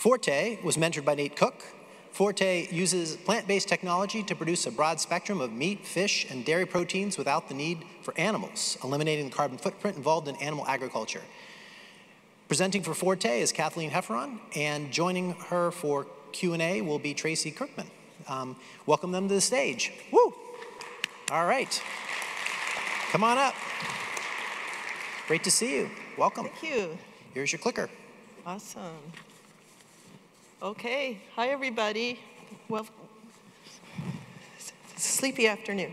Forte was mentored by Nate Cook. Forte uses plant-based technology to produce a broad spectrum of meat, fish, and dairy proteins without the need for animals, eliminating the carbon footprint involved in animal agriculture. Presenting for Forte is Kathleen Hefferon, and joining her for Q&A will be Tracy Kirkman. Welcome them to the stage. Woo! All right. Come on up. Great to see you. Welcome. Thank you. Here's your clicker. Awesome. Okay. Hi, everybody. Well, it's a sleepy afternoon.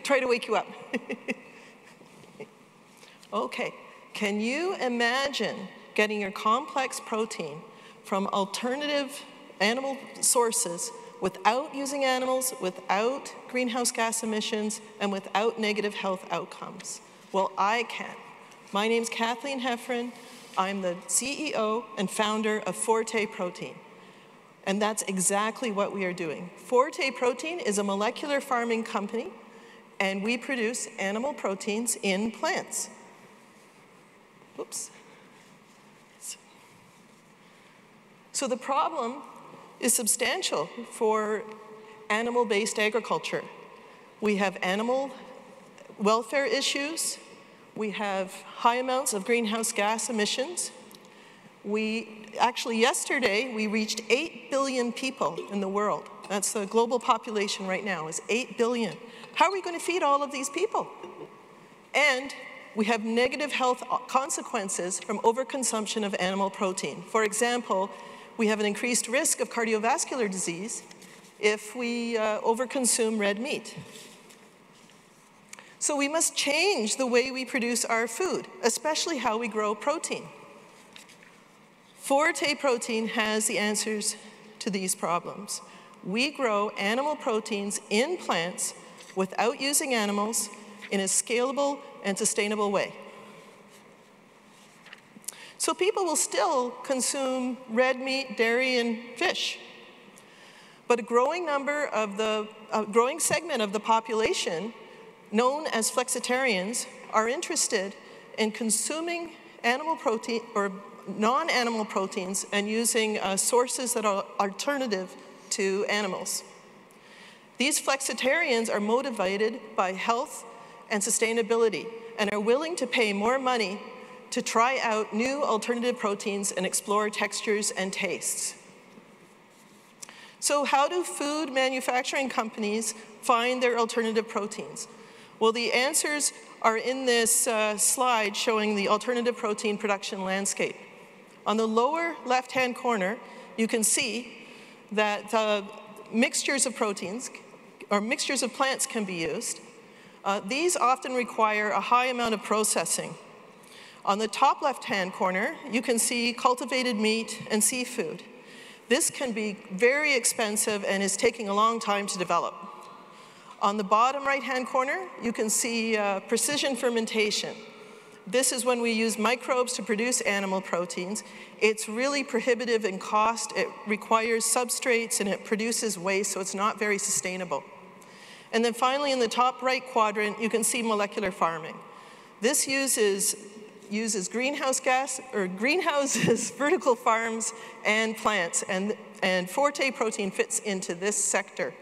Try to wake you up. Okay. Can you imagine getting your complex protein from alternative animal sources without using animals, without greenhouse gas emissions, and without negative health outcomes? Well, I can. My name's Kathleen Hefferon. I'm the CEO and founder of Forte Protein. And that's exactly what we are doing. Forte Protein is a molecular farming company, and we produce animal proteins in plants. Oops. So the problem is substantial for animal-based agriculture. We have animal welfare issues. We have high amounts of greenhouse gas emissions. Actually, yesterday, we reached 8 billion people in the world. That's the global population right now, is 8 billion. How are we going to feed all of these people? And we have negative health consequences from overconsumption of animal protein. For example, we have an increased risk of cardiovascular disease if we overconsume red meat. So we must change the way we produce our food, especially how we grow protein. Forte Protein has the answers to these problems. We grow animal proteins in plants without using animals in a scalable and sustainable way. So people will still consume red meat, dairy, and fish. But a growing segment of the population, known as flexitarians, are interested in consuming animal protein or non-animal proteins and using sources that are alternative to animals. These flexitarians are motivated by health and sustainability and are willing to pay more money to try out new alternative proteins and explore textures and tastes. So how do food manufacturing companies find their alternative proteins? Well, the answers are in this slide showing the alternative protein production landscape. On the lower left-hand corner, you can see that mixtures of proteins or mixtures of plants can be used. These often require a high amount of processing. On the top left-hand corner, you can see cultivated meat and seafood. This can be very expensive and is taking a long time to develop. On the bottom right-hand corner, you can see precision fermentation. This is when we use microbes to produce animal proteins. It's really prohibitive in cost. It requires substrates and it produces waste, so it's not very sustainable. And then finally, in the top right quadrant, you can see molecular farming. This uses greenhouse gas, or greenhouses, vertical farms, and plants, and Forte Protein fits into this sector.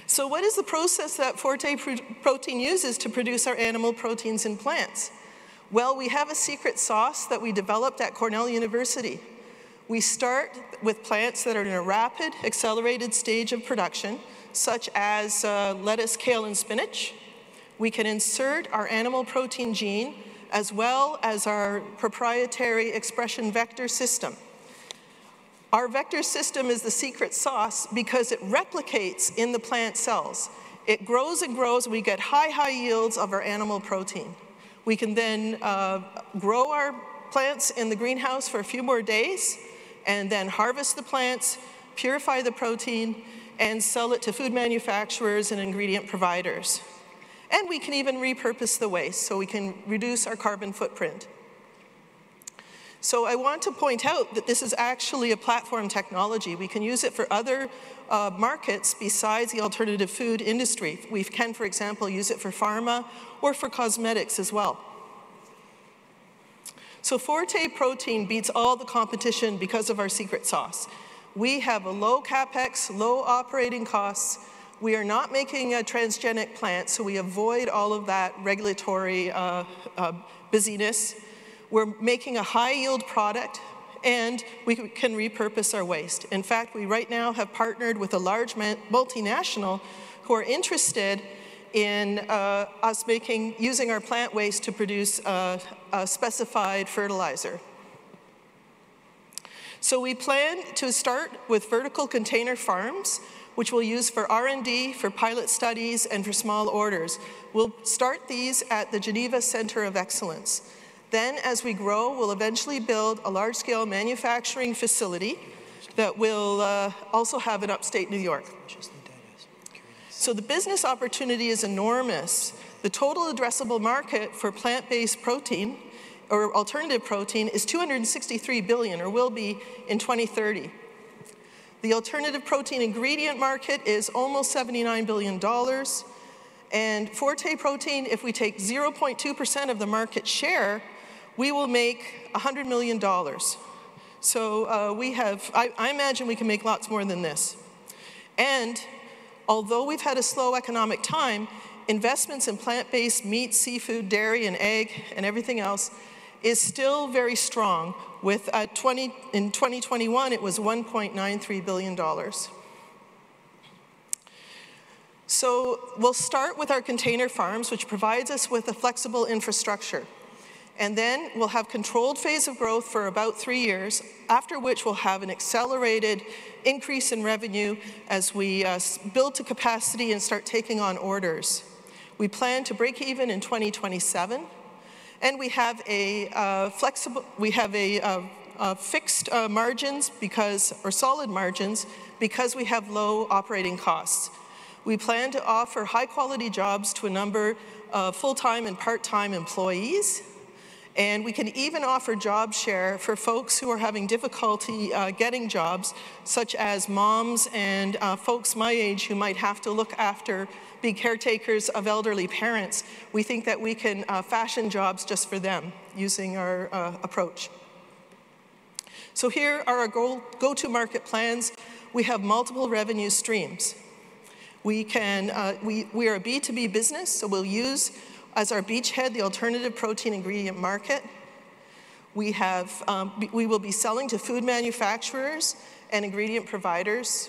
So what is the process that Forte Protein uses to produce our animal proteins in plants? Well, we have a secret sauce that we developed at Cornell University. We start with plants that are in a rapid, accelerated stage of production, such as lettuce, kale, and spinach. We can insert our animal protein gene as well as our proprietary expression vector system. Our vector system is the secret sauce because it replicates in the plant cells. It grows and grows, and we get high yields of our animal protein. We can then grow our plants in the greenhouse for a few more days, and then harvest the plants, purify the protein, and sell it to food manufacturers and ingredient providers. And we can even repurpose the waste so we can reduce our carbon footprint. So I want to point out that this is actually a platform technology. We can use it for other markets besides the alternative food industry. We can, for example, use it for pharma or for cosmetics as well. So Forte Protein beats all the competition because of our secret sauce. We have a low capex, low operating costs. We are not making a transgenic plant, so we avoid all of that regulatory busyness. We're making a high-yield product, and we can repurpose our waste. In fact, we right now have partnered with a large multinational who are interested in us using our plant waste to produce a specified fertilizer. So we plan to start with vertical container farms, which we'll use for R&D, for pilot studies, and for small orders. We'll start these at the Geneva Center of Excellence. Then, as we grow, we'll eventually build a large-scale manufacturing facility that will also have in upstate New York. So the business opportunity is enormous. The total addressable market for plant-based protein or alternative protein is $263 billion, or will be in 2030. The alternative protein ingredient market is almost $79 billion. And Forte Protein, if we take 0.2% of the market share, we will make $100 million. So I imagine we can make lots more than this. And although we've had a slow economic time, investments in plant-based meat, seafood, dairy, and egg, and everything else is still very strong. With in 2021, it was $1.93 billion. So we'll start with our container farms, which provides us with a flexible infrastructure. And then we'll have controlled phase of growth for about 3 years, after which we'll have an accelerated increase in revenue as we build to capacity and start taking on orders. We plan to break even in 2027, and we have fixed margins or solid margins because we have low operating costs. We plan to offer high-quality jobs to a number of full-time and part-time employees. And we can even offer job share for folks who are having difficulty getting jobs, such as moms and folks my age who might have to look after, be caretakers of elderly parents. We think that we can fashion jobs just for them using our approach. So here are our go-to-market plans. We have multiple revenue streams. We are a B2B business, so we'll use as our beachhead the alternative protein ingredient market. We will be selling to food manufacturers and ingredient providers.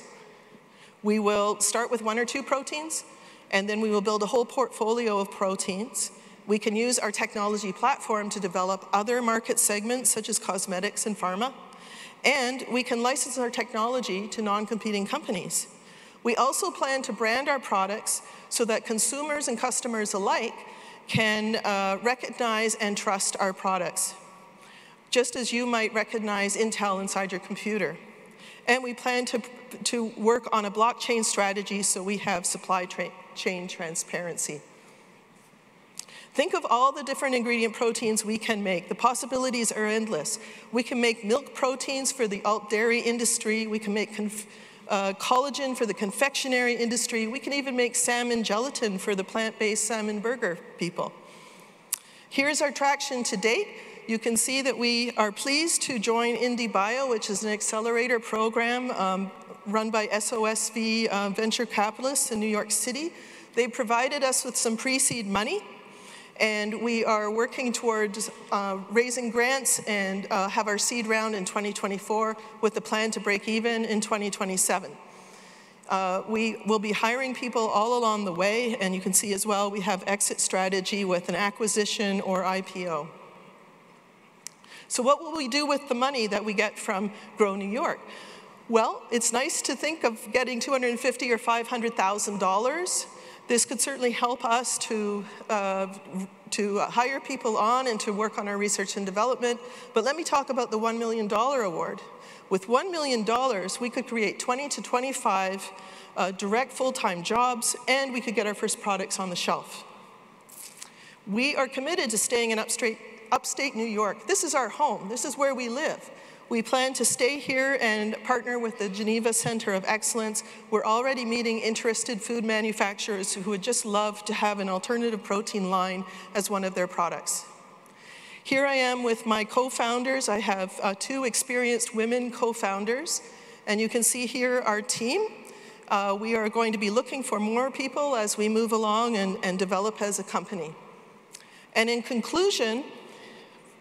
We will start with 1 or 2 proteins, and then we will build a whole portfolio of proteins. We can use our technology platform to develop other market segments, such as cosmetics and pharma. And we can license our technology to non-competing companies. We also plan to brand our products so that consumers and customers alike can recognize and trust our products, just as you might recognize Intel inside your computer. And we plan to work on a blockchain strategy so we have supply chain transparency. Think of all the different ingredient proteins we can make. The possibilities are endless. We can make milk proteins for the alt dairy industry. We can make collagen for the confectionery industry. We can even make salmon gelatin for the plant-based salmon burger people. Here's our traction to date. You can see that we are pleased to join IndieBio, which is an accelerator program run by SOSV venture capitalists in New York City. They provided us with some pre-seed money, and we are working towards raising grants and have our seed round in 2024 with the plan to break even in 2027. We will be hiring people all along the way, and you can see as well we have exit strategy with an acquisition or IPO. So what will we do with the money that we get from Grow New York? Well, it's nice to think of getting $250,000 or $500,000. This could certainly help us to hire people on and to work on our research and development. But let me talk about the $1 million award. With $1 million, we could create 20 to 25 direct full-time jobs, and we could get our first products on the shelf. We are committed to staying in upstate New York. This is our home. This is where we live. We plan to stay here and partner with the Geneva Center of Excellence. We're already meeting interested food manufacturers who would just love to have an alternative protein line as one of their products. Here I am with my co-founders. I have 2 experienced women co-founders, and you can see here our team. We are going to be looking for more people as we move along and develop as a company. And in conclusion,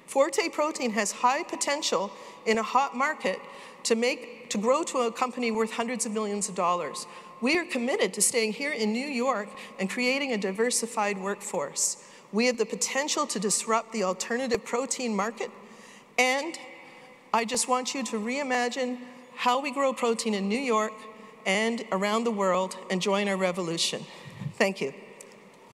Forte Protein has high potential in a hot market to grow to a company worth hundreds of millions of dollars. We are committed to staying here in New York and creating a diversified workforce. We have the potential to disrupt the alternative protein market, and I just want you to reimagine how we grow protein in New York and around the world and join our revolution. Thank you.